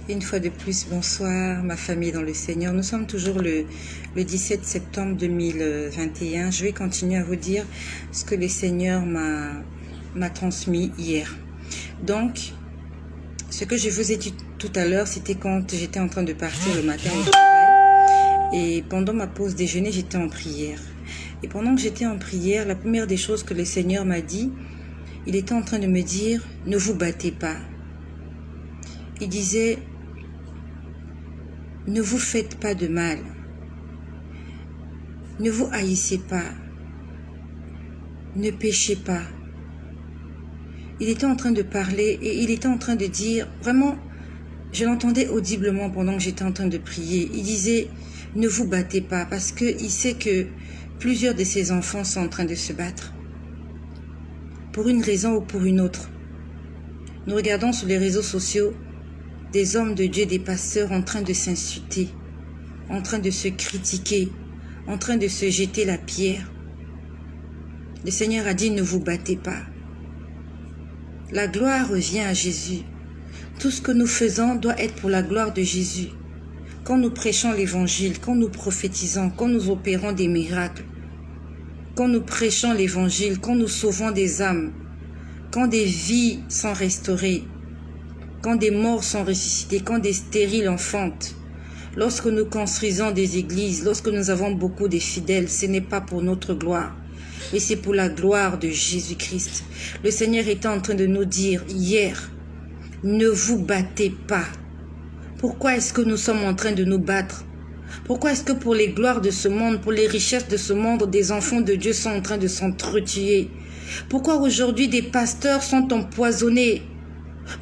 Une fois de plus, bonsoir ma famille dans le Seigneur. Nous sommes toujours le 17 septembre 2021. Je vais continuer à vous dire ce que le Seigneur m'a transmis hier. Donc, ce que je vous ai dit tout à l'heure, c'était quand j'étais en train de partir le matin au travail. Et pendant ma pause déjeuner, j'étais en prière. Et pendant que j'étais en prière, la première des choses que le Seigneur m'a dit, il était en train de me dire, ne vous battez pas. Il disait, ne vous faites pas de mal. Ne vous haïssez pas. Ne péchez pas. Il était en train de parler et il était en train de dire, vraiment, je l'entendais audiblement pendant que j'étais en train de prier. Il disait, ne vous battez pas parce qu'il sait que plusieurs de ses enfants sont en train de se battre. Pour une raison ou pour une autre. Nous regardons sur les réseaux sociaux des hommes de Dieu, des pasteurs en train de s'insulter, en train de se critiquer, en train de se jeter la pierre. Le Seigneur a dit, ne vous battez pas. La gloire revient à Jésus. Tout ce que nous faisons doit être pour la gloire de Jésus. Quand nous prêchons l'évangile, quand nous prophétisons, quand nous opérons des miracles, quand nous prêchons l'évangile, quand nous sauvons des âmes, quand des vies sont restaurées, quand des morts sont ressuscités, quand des stériles enfantent, lorsque nous construisons des églises, lorsque nous avons beaucoup de fidèles, ce n'est pas pour notre gloire, mais c'est pour la gloire de Jésus-Christ. Le Seigneur était en train de nous dire hier, ne vous battez pas. Pourquoi est-ce que nous sommes en train de nous battre? Pourquoi est-ce que pour les gloires de ce monde, pour les richesses de ce monde, des enfants de Dieu sont en train de s'entretuer? Pourquoi aujourd'hui des pasteurs sont empoisonnés?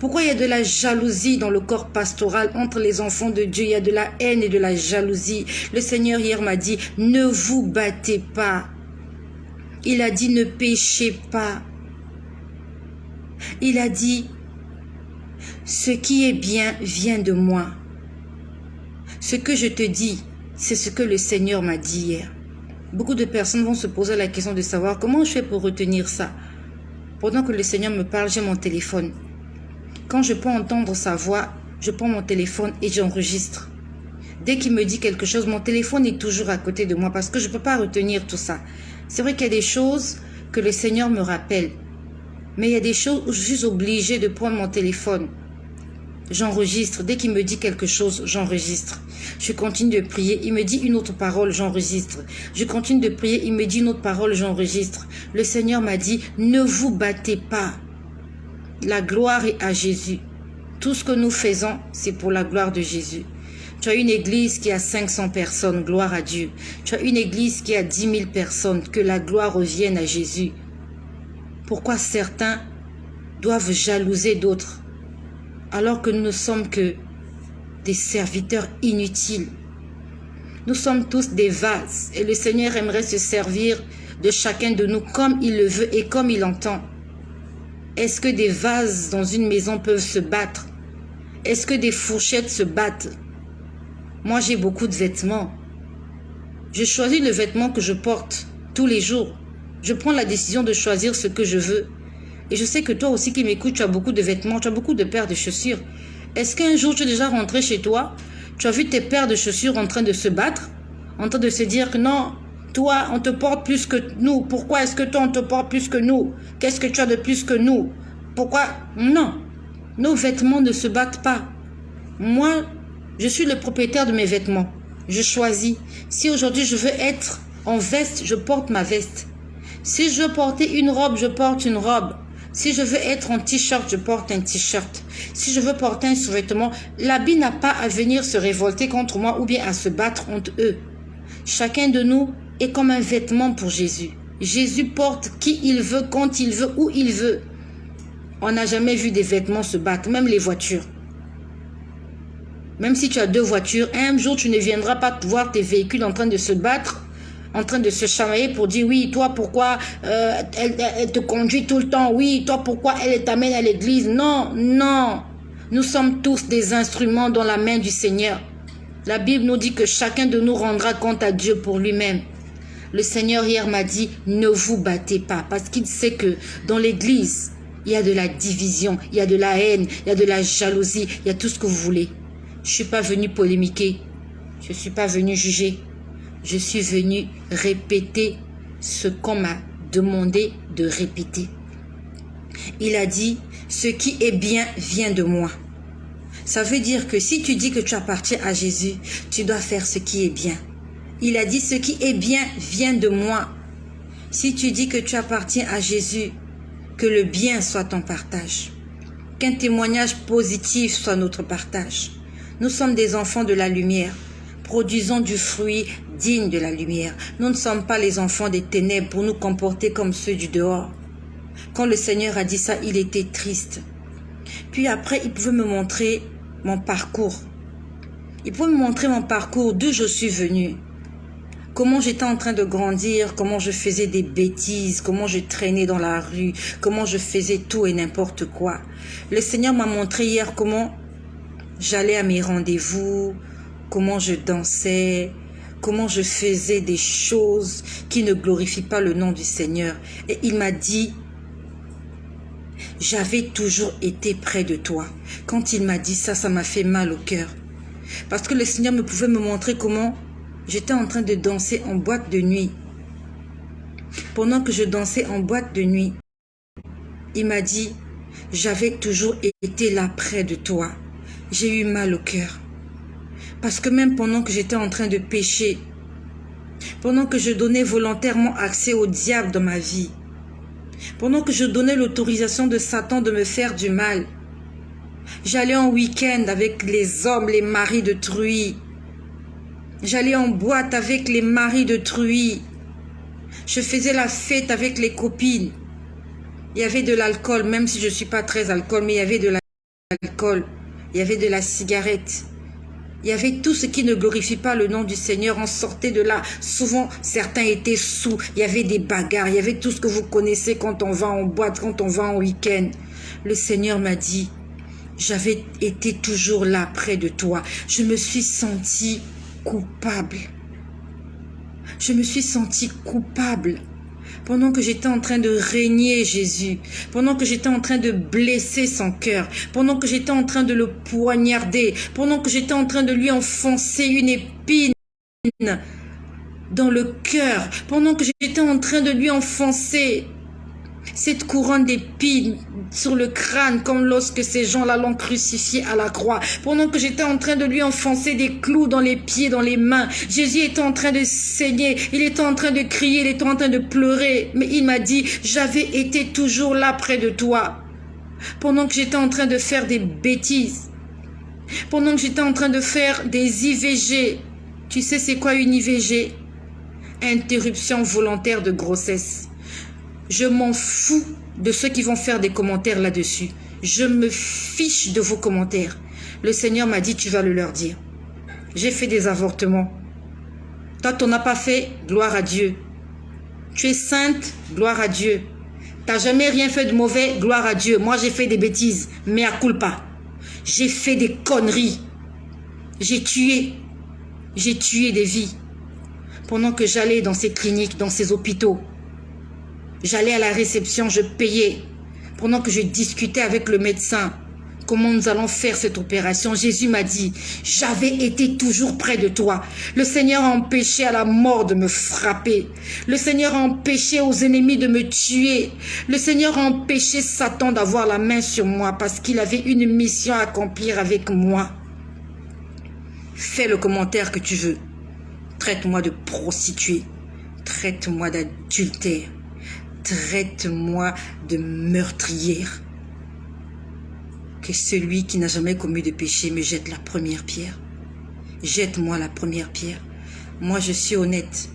Pourquoi il y a de la jalousie dans le corps pastoral entre les enfants de Dieu? Il y a de la haine et de la jalousie. Le Seigneur hier m'a dit, ne vous battez pas. Il a dit, ne péchez pas. Il a dit, ce qui est bien vient de moi. Ce que je te dis, c'est ce que le Seigneur m'a dit hier. Beaucoup de personnes vont se poser la question de savoir comment je fais pour retenir ça. Pendant que le Seigneur me parle, j'ai mon téléphone. Quand je peux entendre sa voix, je prends mon téléphone et j'enregistre. Dès qu'il me dit quelque chose, mon téléphone est toujours à côté de moi parce que je ne peux pas retenir tout ça. C'est vrai qu'il y a des choses que le Seigneur me rappelle. Mais il y a des choses où je suis obligée de prendre mon téléphone. J'enregistre. Dès qu'il me dit quelque chose, j'enregistre. Je continue de prier. Il me dit une autre parole, j'enregistre. Je continue de prier. Il me dit une autre parole, j'enregistre. Le Seigneur m'a dit, ne vous battez pas. La gloire est à Jésus. Tout ce que nous faisons, c'est pour la gloire de Jésus. Tu as une église qui a 500 personnes, gloire à Dieu. Tu as une église qui a 10 000 personnes, que la gloire revienne à Jésus. Pourquoi certains doivent jalouser d'autres, alors que nous ne sommes que des serviteurs inutiles? Nous sommes tous des vases et le Seigneur aimerait se servir de chacun de nous comme il le veut et comme il entend. Est-ce que des vases dans une maison peuvent se battre? Est-ce que des fourchettes se battent? Moi, j'ai beaucoup de vêtements. Je choisis le vêtement que je porte tous les jours. Je prends la décision de choisir ce que je veux. Et je sais que toi aussi qui m'écoutes, tu as beaucoup de vêtements, tu as beaucoup de paires de chaussures. Est-ce qu'un jour tu es déjà rentré chez toi, tu as vu tes paires de chaussures en train de se battre, en train de se dire que non, toi on te porte plus que nous, pourquoi est-ce que toi on te porte plus que nous? Qu'est-ce que tu as de plus que nous? Pourquoi? Non, nos vêtements ne se battent pas. Moi, je suis le propriétaire de mes vêtements. Je choisis. Si aujourd'hui je veux être en veste, je porte ma veste. Si je veux porter une robe, je porte une robe. Si je veux être en t-shirt, je porte un t-shirt. Si je veux porter un sous-vêtement, l'habit n'a pas à venir se révolter contre moi ou bien à se battre entre eux. Chacun de nous est comme un vêtement pour Jésus. Jésus porte qui il veut, quand il veut, où il veut. On n'a jamais vu des vêtements se battre, même les voitures. Même si tu as 2 voitures, un jour tu ne viendras pas voir tes véhicules en train de se battre, en train de se chamailler pour dire oui, toi pourquoi elle te conduit tout le temps, oui, toi pourquoi elle t'amène à l'église. Non, non, nous sommes tous des instruments dans la main du Seigneur. La Bible nous dit que chacun de nous rendra compte à Dieu pour lui-même. Le Seigneur hier m'a dit, ne vous battez pas, parce qu'il sait que dans l'église, il y a de la division, il y a de la haine, il y a de la jalousie, il y a tout ce que vous voulez. Je ne suis pas venu polémiquer. Je ne suis pas venu juger. Je suis venu répéter ce qu'on m'a demandé de répéter. Il a dit, ce qui est bien vient de moi. Ça veut dire que si tu dis que tu appartiens à Jésus, tu dois faire ce qui est bien. Il a dit, ce qui est bien vient de moi. Si tu dis que tu appartiens à Jésus, que le bien soit ton partage. Qu'un témoignage positif soit notre partage. Nous sommes des enfants de la lumière. Produisons du fruit digne de la lumière. Nous ne sommes pas les enfants des ténèbres pour nous comporter comme ceux du dehors. Quand le Seigneur a dit ça, il était triste. Puis après, il pouvait me montrer mon parcours. Il pouvait me montrer mon parcours, d'où je suis venue. Comment j'étais en train de grandir, comment je faisais des bêtises, comment je traînais dans la rue, comment je faisais tout et n'importe quoi. Le Seigneur m'a montré hier comment j'allais à mes rendez-vous, comment je dansais, comment je faisais des choses qui ne glorifient pas le nom du Seigneur. Et il m'a dit, j'avais toujours été près de toi. Quand il m'a dit ça, ça m'a fait mal au cœur. Parce que le Seigneur me pouvait me montrer comment j'étais en train de danser en boîte de nuit. Pendant que je dansais en boîte de nuit, il m'a dit, j'avais toujours été là près de toi. J'ai eu mal au cœur. Parce que même pendant que j'étais en train de pécher, pendant que je donnais volontairement accès au diable dans ma vie, pendant que je donnais l'autorisation de Satan de me faire du mal, j'allais en week-end avec les hommes, les maris de truie. J'allais en boîte avec les maris de truie. Je faisais la fête avec les copines. Il y avait de l'alcool, même si je ne suis pas très alcool, mais il y avait de l'alcool. Il y avait de la cigarette. Il y avait tout ce qui ne glorifie pas le nom du Seigneur. On sortait de là. Souvent, certains étaient sous. Il y avait des bagarres. Il y avait tout ce que vous connaissez quand on va en boîte, quand on va en week-end. Le Seigneur m'a dit, j'avais été toujours là près de toi. Je me suis sentie coupable. Je me suis sentie coupable. Pendant que j'étais en train de régner Jésus, pendant que j'étais en train de blesser son cœur, pendant que j'étais en train de le poignarder, pendant que j'étais en train de lui enfoncer une épine dans le cœur, pendant que j'étais en train de lui enfoncer cette couronne d'épines sur le crâne, comme lorsque ces gens-là l'ont crucifié à la croix. Pendant que j'étais en train de lui enfoncer des clous dans les pieds, dans les mains, Jésus était en train de saigner, il était en train de crier, il était en train de pleurer. Mais il m'a dit, j'avais été toujours là près de toi. Pendant que j'étais en train de faire des bêtises, pendant que j'étais en train de faire des IVG. Tu sais c'est quoi une IVG? Interruption volontaire de grossesse. Je m'en fous de ceux qui vont faire des commentaires là-dessus. Je me fiche de vos commentaires. Le Seigneur m'a dit, tu vas le leur dire. J'ai fait des avortements. Toi, tu n'en as pas fait, gloire à Dieu. Tu es sainte, gloire à Dieu. Tu n'as jamais rien fait de mauvais, gloire à Dieu. Moi, j'ai fait des bêtises, mea culpa. J'ai fait des conneries. J'ai tué des vies. Pendant que j'allais dans ces cliniques, dans ces hôpitaux, j'allais à la réception, je payais. Pendant que je discutais avec le médecin, comment nous allons faire cette opération, Jésus m'a dit, j'avais été toujours près de toi. Le Seigneur a empêché à la mort de me frapper. Le Seigneur a empêché aux ennemis de me tuer. Le Seigneur a empêché Satan d'avoir la main sur moi parce qu'il avait une mission à accomplir avec moi. Fais le commentaire que tu veux. Traite-moi de prostituée. Traite-moi d'adultère. Traite-moi de meurtrière. Que celui qui n'a jamais commis de péché me jette la première pierre. Jette-moi la première pierre. Moi, je suis honnête.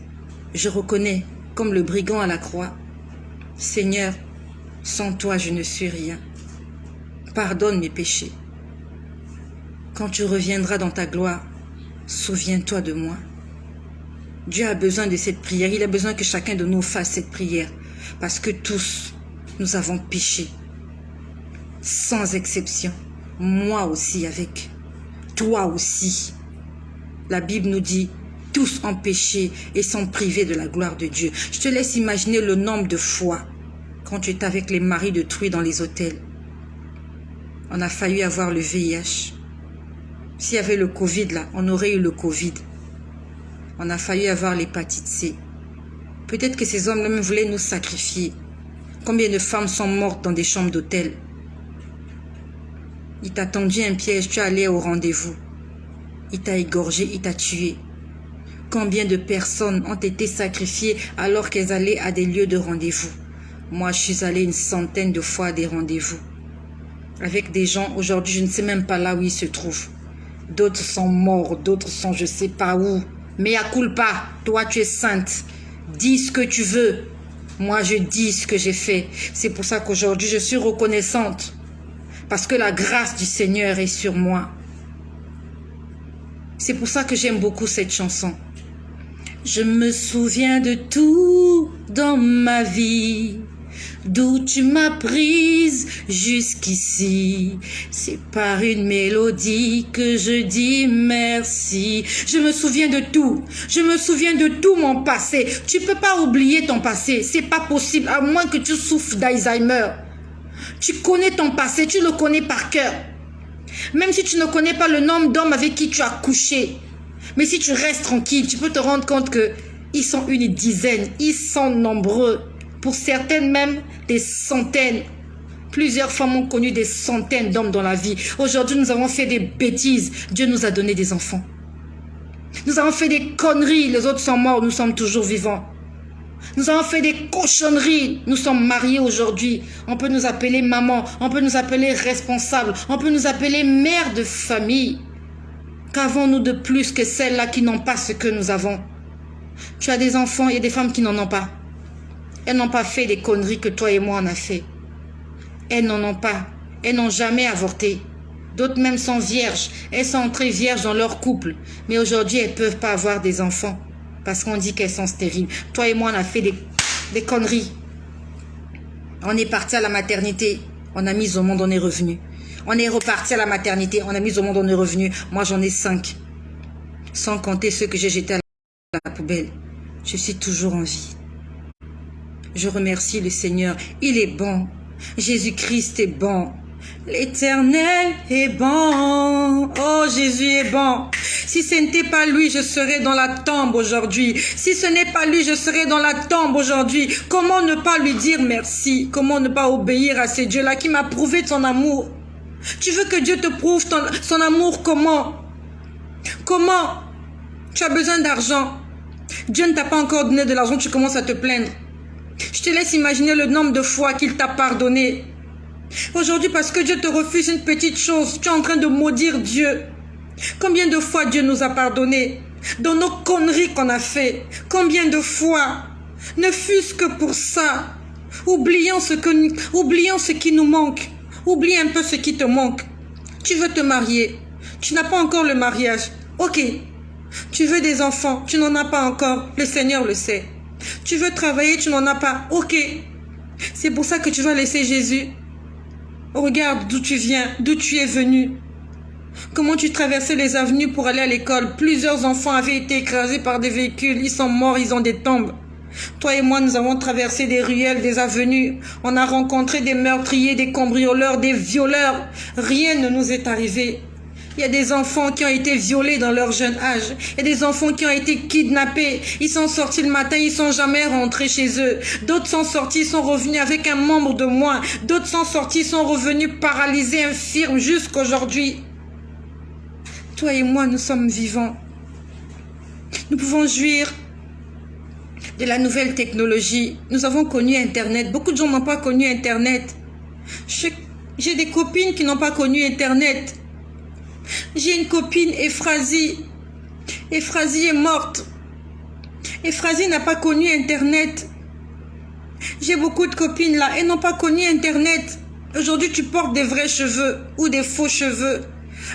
Je reconnais, comme le brigand à la croix, Seigneur, sans toi, je ne suis rien. Pardonne mes péchés. Quand tu reviendras dans ta gloire, souviens-toi de moi. Dieu a besoin de cette prière. Il a besoin que chacun de nous fasse cette prière. Parce que tous, nous avons péché. Sans exception. Moi aussi avec. Toi aussi. La Bible nous dit, tous ont péché et sont privés de la gloire de Dieu. Je te laisse imaginer le nombre de fois quand tu étais avec les maris de truie dans les hôtels. On a failli avoir le VIH. S'il y avait le Covid là, on aurait eu le Covid. On a failli avoir l'hépatite C. Peut-être que ces hommes même voulaient nous sacrifier. Combien de femmes sont mortes dans des chambres d'hôtel? Il t'a tendu un piège, tu es allé au rendez-vous. Il t'a égorgé, il t'a tué. Combien de personnes ont été sacrifiées alors qu'elles allaient à des lieux de rendez-vous? Moi, je suis allée une centaine de fois à des rendez-vous. Avec des gens, aujourd'hui, je ne sais même pas là où ils se trouvent. D'autres sont morts, d'autres sont je ne sais pas où. Mais à culpa, toi tu es sainte. Dis ce que tu veux. Moi, je dis ce que j'ai fait. C'est pour ça qu'aujourd'hui, je suis reconnaissante. Parce que la grâce du Seigneur est sur moi. C'est pour ça que j'aime beaucoup cette chanson. Je me souviens de tout dans ma vie, d'où tu m'as prise jusqu'ici. C'est par une mélodie que je dis merci. Je me souviens de tout. Je me souviens de tout mon passé. Tu peux pas oublier ton passé. C'est pas possible, à moins que tu souffres d'Alzheimer. Tu connais ton passé, tu le connais par cœur. Même si tu ne connais pas le nombre d'hommes avec qui tu as couché. Mais si tu restes tranquille, tu peux te rendre compte qu'ils sont une dizaine, ils sont nombreux. Pour certaines même, des centaines. Plusieurs femmes ont connu des centaines d'hommes dans la vie. Aujourd'hui, nous avons fait des bêtises. Dieu nous a donné des enfants. Nous avons fait des conneries. Les autres sont morts, nous sommes toujours vivants. Nous avons fait des cochonneries. Nous sommes mariés aujourd'hui. On peut nous appeler maman. On peut nous appeler responsable. On peut nous appeler mère de famille. Qu'avons-nous de plus que celles-là qui n'ont pas ce que nous avons? Tu as des enfants, il y a des femmes qui n'en ont pas. Elles n'ont pas fait des conneries que toi et moi on a fait. Elles n'en ont pas. Elles n'ont jamais avorté. D'autres même sont vierges. Elles sont entrées vierges dans leur couple. Mais aujourd'hui, elles ne peuvent pas avoir des enfants. Parce qu'on dit qu'elles sont stériles. Toi et moi, on a fait des conneries. On est parti à la maternité. On a mis au monde, on est revenu. On est reparti à la maternité. On a mis au monde, on est revenu. Moi, j'en ai 5. Sans compter ceux que j'ai jetés à la poubelle. Je suis toujours en vie. Je remercie le Seigneur. Il est bon. Jésus-Christ est bon. L'Éternel est bon. Oh, Jésus est bon. Si ce n'était pas lui, je serais dans la tombe aujourd'hui. Si ce n'est pas lui, je serais dans la tombe aujourd'hui. Comment ne pas lui dire merci? Comment ne pas obéir à ce Dieu-là qui m'a prouvé son amour? Tu veux que Dieu te prouve son amour comment? Comment? Tu as besoin d'argent. Dieu ne t'a pas encore donné de l'argent, tu commences à te plaindre. Je te laisse imaginer le nombre de fois qu'il t'a pardonné. Aujourd'hui, parce que Dieu te refuse une petite chose, tu es en train de maudire Dieu. Combien de fois Dieu nous a pardonné dans nos conneries qu'on a fait? Combien de fois? Ne fût-ce que pour ça. Oublions ce qui nous manque. Oublie un peu ce qui te manque. Tu veux te marier. Tu n'as pas encore le mariage. Ok. Tu veux des enfants. Tu n'en as pas encore. Le Seigneur le sait. Tu veux travailler. Tu n'en as pas. Ok. C'est pour ça que tu vas laisser Jésus. Regarde d'où tu viens, d'où tu es venu. Comment tu traversais les avenues pour aller à l'école. Plusieurs enfants avaient été écrasés par des véhicules. Ils sont morts, ils ont des tombes. Toi et moi, nous avons traversé des ruelles, des avenues. On a rencontré des meurtriers, des cambrioleurs, des violeurs. Rien ne nous est arrivé. Il y a des enfants qui ont été violés dans leur jeune âge. Il y a des enfants qui ont été kidnappés. Ils sont sortis le matin, ils sont jamais rentrés chez eux. D'autres sont sortis, ils sont revenus avec un membre de moins. D'autres sont sortis, ils sont revenus paralysés, infirmes jusqu'aujourd'hui. Toi et moi, nous sommes vivants. Nous pouvons jouir de la nouvelle technologie. Nous avons connu Internet. Beaucoup de gens n'ont pas connu Internet. J'ai des copines qui n'ont pas connu Internet. J'ai une copine, Ephrasie. Ephrasie est morte. Ephrasie n'a pas connu Internet. J'ai beaucoup de copines là, elles n'ont pas connu Internet. Aujourd'hui, tu portes des vrais cheveux ou des faux cheveux.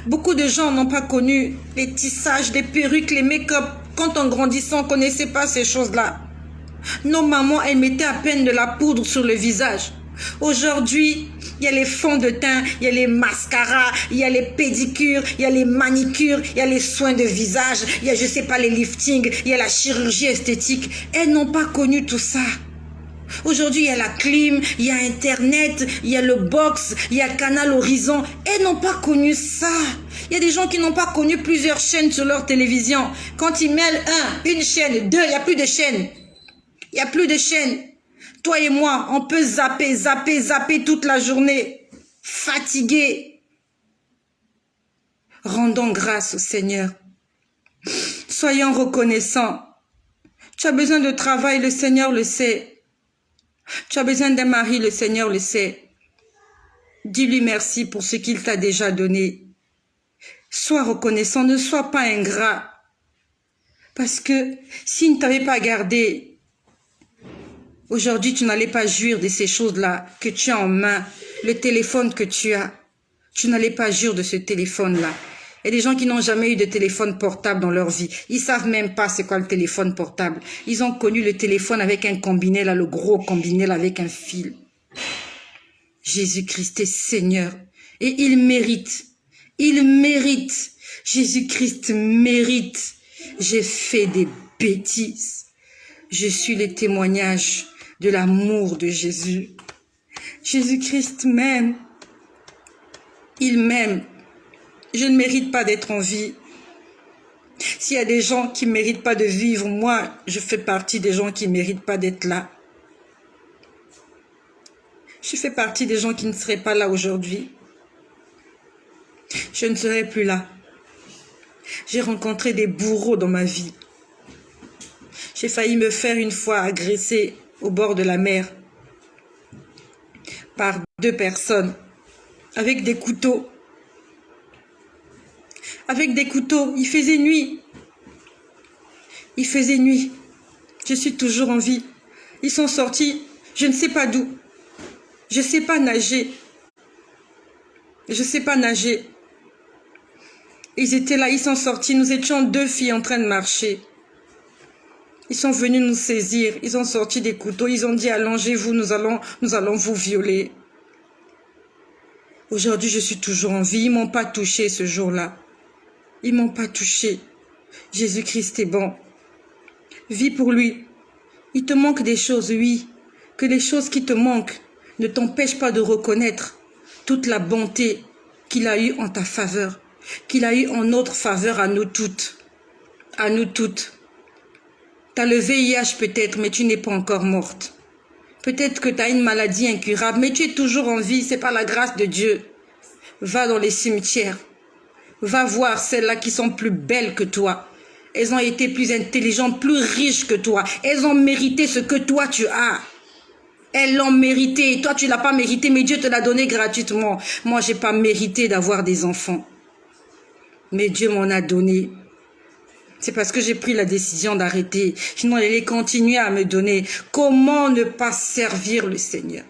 Beaucoup de gens n'ont pas connu les tissages, les perruques, les make-up. Quand on grandissait, on ne connaissait pas ces choses-là. Nos mamans, elles mettaient à peine de la poudre sur le visage. Aujourd'hui, il y a les fonds de teint, il y a les mascaras, il y a les pédicures, il y a les manicures, il y a les soins de visage, il y a, je sais pas, les liftings, il y a la chirurgie esthétique. Elles n'ont pas connu tout ça. Aujourd'hui, il y a la clim, il y a Internet, il y a le box, il y a Canal Horizon. Elles n'ont pas connu ça. Il y a des gens qui n'ont pas connu plusieurs chaînes sur leur télévision. Quand ils mêlent une chaîne, deux, il n'y a plus de chaîne. Il n'y a plus de chaîne. Toi et moi, on peut zapper toute la journée. Fatigué. Rendons grâce au Seigneur. Soyons reconnaissants. Tu as besoin de travail, le Seigneur le sait. Tu as besoin d'un mari, le Seigneur le sait. Dis-lui merci pour ce qu'il t'a déjà donné. Sois reconnaissant, ne sois pas ingrat. Parce que s'il ne t'avait pas gardé, aujourd'hui tu n'allais pas jouir de ces choses-là que tu as en main. Le téléphone que tu as, tu n'allais pas jouir de ce téléphone-là. Il y a des gens qui n'ont jamais eu de téléphone portable dans leur vie. Ils savent même pas c'est quoi le téléphone portable. Ils ont connu le téléphone avec un combiné, là, le gros combiné là, avec un fil. Jésus-Christ est Seigneur. Et il mérite. Il mérite. Jésus-Christ mérite. J'ai fait des bêtises. Je suis le témoignage de l'amour de Jésus. Jésus-Christ m'aime. Il m'aime. Je ne mérite pas d'être en vie. S'il y a des gens qui ne méritent pas de vivre, moi, je fais partie des gens qui ne méritent pas d'être là. Je fais partie des gens qui ne seraient pas là aujourd'hui. Je ne serai plus là. J'ai rencontré des bourreaux dans ma vie. J'ai failli me faire une fois agresser au bord de la mer par 2 personnes avec des couteaux. Avec des couteaux. Il faisait nuit. Il faisait nuit. Je suis toujours en vie. Ils sont sortis. Je ne sais pas d'où. Je ne sais pas nager. Je ne sais pas nager. Ils étaient là, ils sont sortis. Nous étions 2 filles en train de marcher. Ils sont venus nous saisir. Ils ont sorti des couteaux. Ils ont dit, allongez-vous, nous allons vous violer. Aujourd'hui, je suis toujours en vie. Ils ne m'ont pas touché ce jour-là. Ils ne m'ont pas touché. Jésus-Christ est bon. Vis pour lui. Il te manque des choses, oui. Que les choses qui te manquent ne t'empêchent pas de reconnaître toute la bonté qu'il a eue en ta faveur, qu'il a eue en notre faveur à nous toutes. À nous toutes. Tu as le VIH peut-être, mais tu n'es pas encore morte. Peut-être que tu as une maladie incurable, mais tu es toujours en vie. C'est par la grâce de Dieu. Va dans les cimetières. Va voir celles-là qui sont plus belles que toi. Elles ont été plus intelligentes, plus riches que toi. Elles ont mérité ce que toi tu as. Elles l'ont mérité. Toi, tu ne l'as pas mérité, mais Dieu te l'a donné gratuitement. Moi, je n'ai pas mérité d'avoir des enfants. Mais Dieu m'en a donné. C'est parce que j'ai pris la décision d'arrêter. Sinon, elle allait continuer à me donner. Comment ne pas servir le Seigneur?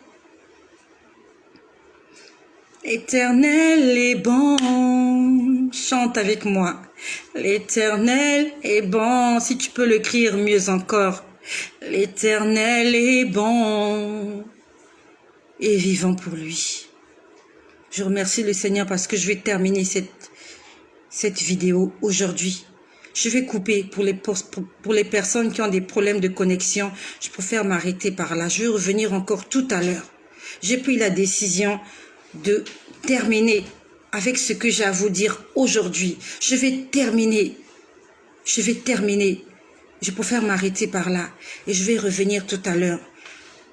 L'Éternel est bon. Chante avec moi. L'Éternel est bon. Si tu peux le crier mieux encore. L'Éternel est bon. Et vivons pour lui. Je remercie le Seigneur parce que je vais terminer cette vidéo aujourd'hui. Je vais couper pour les personnes qui ont des problèmes de connexion. Je préfère m'arrêter par là. Je vais revenir encore tout à l'heure. J'ai pris la décision de terminer avec ce que j'ai à vous dire aujourd'hui. Je vais terminer. Je préfère m'arrêter par là. Et je vais revenir tout à l'heure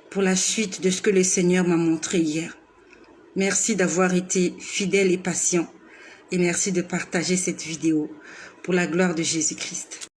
pour la suite de ce que le Seigneur m'a montré hier. Merci d'avoir été fidèle et patient. Et merci de partager cette vidéo pour la gloire de Jésus-Christ.